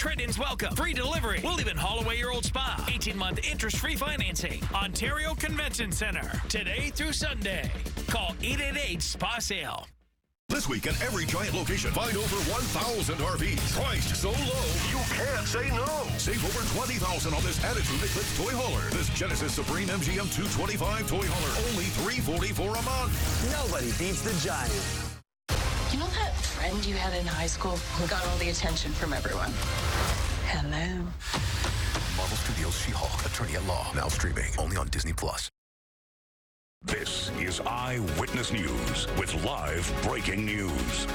Trade-ins welcome. Free delivery. We'll even haul away your old spa. 18-month interest-free financing. Ontario Convention Center. Today through Sunday. Call 888-SPA-SALE. This week at every Giant location, find over 1,000 RVs. Priced so low, you can't say no. Save over $20,000 on this Attitude Eclipse toy hauler. This Genesis Supreme MGM 225 toy hauler. Only $344 a month. Nobody beats the Giant. You know that friend you had in high school who got all the attention from everyone? Hello. Marvel Studios She-Hulk, Attorney at Law. Now streaming only on Disney+. This is Eyewitness News with live breaking news.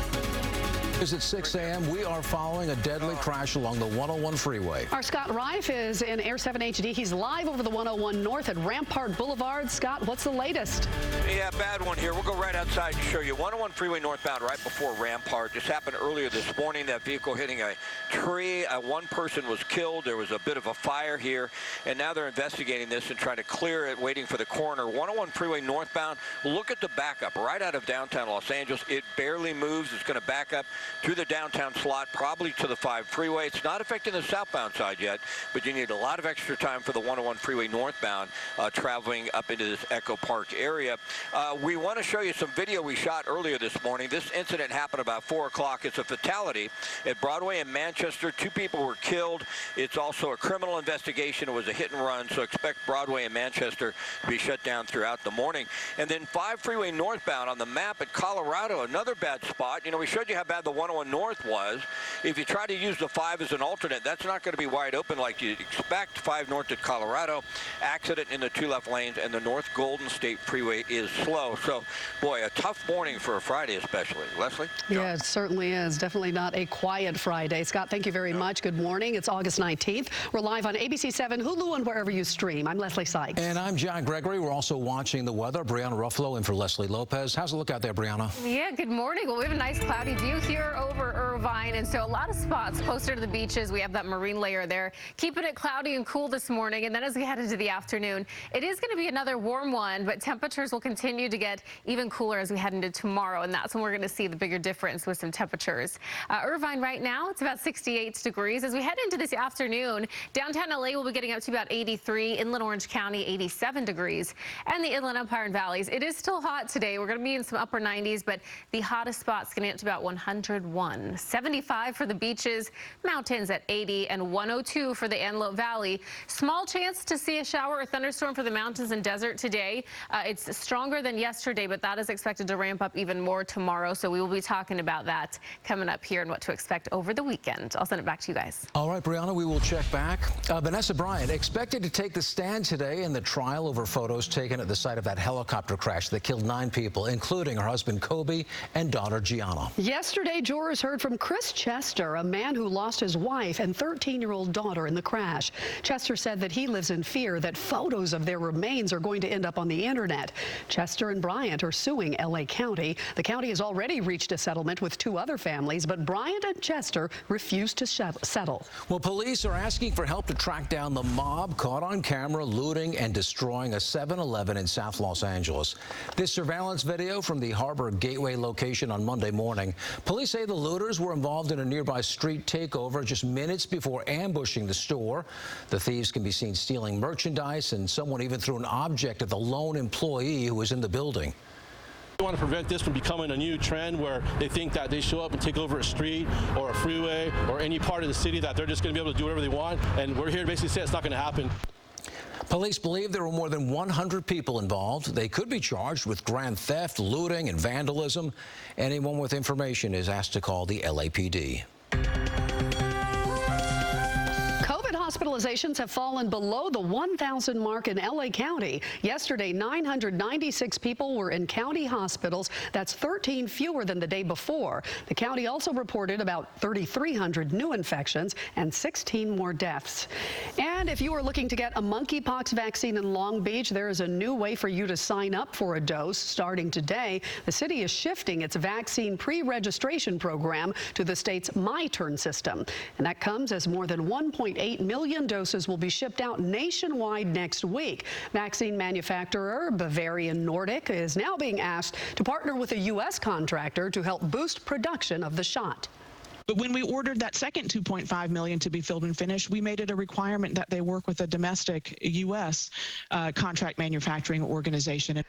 It's at 6 a.m. We are following a deadly crash along the 101 freeway. Our Scott Reif is in Air 7 HD. He's live over the 101 North at Rampart Boulevard. Scott, what's the latest? Yeah, bad one here. We'll go right outside and show you. 101 freeway northbound right before Rampart. This happened earlier this morning. That vehicle hitting a tree. One person was killed. There was a bit of a fire here, and now they're investigating this and trying to clear it, waiting for the coroner. 101 freeway northbound. Look at the backup right out of downtown Los Angeles. It barely moves. It's going to back up through the downtown slot, probably to the 5 freeway. It's not affecting the southbound side yet, but you need a lot of extra time for the 101 freeway northbound traveling up into this Echo Park area. We want to show you some video we shot earlier this morning. This incident happened about 4 o'clock. It's a fatality at Broadway in Manchester. 2 people were killed. It's also a criminal investigation. It was a hit and run, so expect Broadway in Manchester to be shut down throughout the morning. And then 5 freeway northbound on the map at Colorado, another bad spot. You know, we showed you how bad the 101 North was. If you try to use the 5 as an alternate, that's not going to be wide open like you'd expect. 5 north at Colorado, accident in the 2 left lanes, and the North Golden State Freeway is slow. So, boy, a tough morning for a Friday especially. Leslie? Yeah, it certainly is. Definitely not a quiet Friday. Scott, thank you very much. Good morning. It's August 19th. We're live on ABC 7, Hulu, and wherever you stream. I'm Leslie Sykes. And I'm John Gregory. We're also watching the weather. Brianna Ruffalo in for Leslie Lopez. How's it look out there, Brianna? Yeah, good morning. Well, we have a nice cloudy view here over Irvine, and so a lot of spots closer to the beaches. We have that marine layer there, keeping it cloudy and cool this morning. And then as we head into the afternoon, it is going to be another warm one, but temperatures will continue to get even cooler as we head into tomorrow, and that's when we're going to see the bigger difference with some temperatures. Irvine right now, it's about 68 degrees. As we head into this afternoon, downtown LA will be getting up to about 83, Inland Orange County 87 degrees, and the Inland Empire and Valleys. It is still hot today. We're going to be in some upper 90s, but the hottest spot's going to get to about 101. 75 for the beaches, mountains at 80, and 102 for the Antelope Valley. Small chance to see a shower or thunderstorm for the mountains and desert today. It's stronger than yesterday, but that is expected to ramp up even more tomorrow. So we will be talking about that coming up here and what to expect over the weekend. I'll send it back to you guys. All right, Brianna, we will check back. Vanessa Bryant expected to take the stand today in the trial over photos taken at the site of that helicopter crash that killed 9 people, including her husband Kobe and daughter Gianna. Yesterday, jurors heard from Chris Chester, a man who lost his wife and 13-year-old daughter in the crash. Chester said that he lives in fear that photos of their remains are going to end up on the internet. Chester and Bryant are suing L.A. County. The county has already reached a settlement with 2 other families, but Bryant and Chester refused to settle. Well, police are asking for help to track down the mob caught on camera looting and destroying a 7-Eleven in South Los Angeles. This surveillance video from the Harbor Gateway location on Monday morning. Police say the looters were involved in a nearby street takeover just minutes before ambushing the store. The thieves can be seen stealing merchandise, and someone even threw an object at the lone employee who was in the building. We want to prevent this from becoming a new trend where they think that they show up and take over a street or a freeway or any part of the city that they're just going to be able to do whatever they want. And we're here to basically say it's not going to happen. Police believe there were more than 100 people involved. They could be charged with grand theft, looting, and vandalism. Anyone with information is asked to call the LAPD. Hospitalizations have fallen below the 1,000 mark in L.A. County. Yesterday, 996 people were in county hospitals. That's 13 fewer than the day before. The county also reported about 3,300 new infections and 16 more deaths. And if you are looking to get a monkeypox vaccine in Long Beach, there is a new way for you to sign up for a dose. Starting today, the city is shifting its vaccine pre-registration program to the state's My Turn system. And that comes as more than 1.8 million doses will be shipped out nationwide next week. Vaccine manufacturer Bavarian Nordic is now being asked to partner with a U.S. contractor to help boost production of the shot. But when we ordered that second $2.5 million to be filled and finished, we made it a requirement that they work with a domestic U.S. Contract manufacturing organization.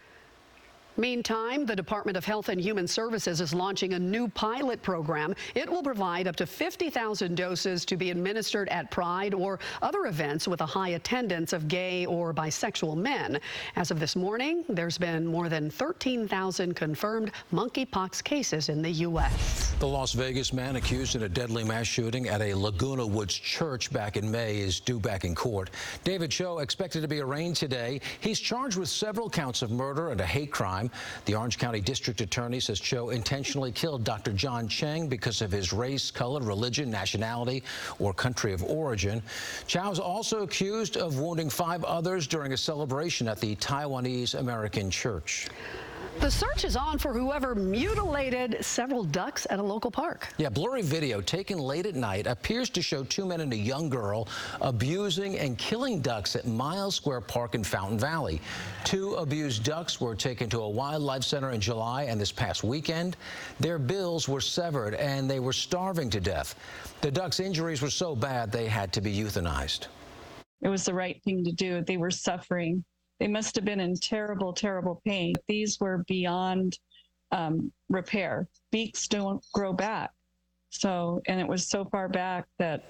Meantime, the Department of Health and Human Services is launching a new pilot program. It will provide up to 50,000 doses to be administered at Pride or other events with a high attendance of gay or bisexual men. As of this morning, there's been more than 13,000 confirmed monkeypox cases in the U.S. The Las Vegas man accused in a deadly mass shooting at a Laguna Woods church back in May is due back in court. David Cho expected to be arraigned today. He's charged with several counts of murder and a hate crime. The Orange County District Attorney says Cho intentionally killed Dr. John Cheng because of his race, color, religion, nationality, or country of origin. Cho is also accused of wounding 5 others during a celebration at the Taiwanese American church. The search is on for whoever mutilated several ducks at a local park. Yeah, blurry video taken late at night appears to show 2 men and a young girl abusing and killing ducks at Miles Square Park in Fountain Valley. 2 abused ducks were taken to a wildlife center in July and this past weekend. Their bills were severed and they were starving to death. The ducks' injuries were so bad they had to be euthanized. It was the right thing to do. They were suffering. They must have been in terrible, terrible pain. These were beyond repair. Beaks don't grow back. And it was so far back that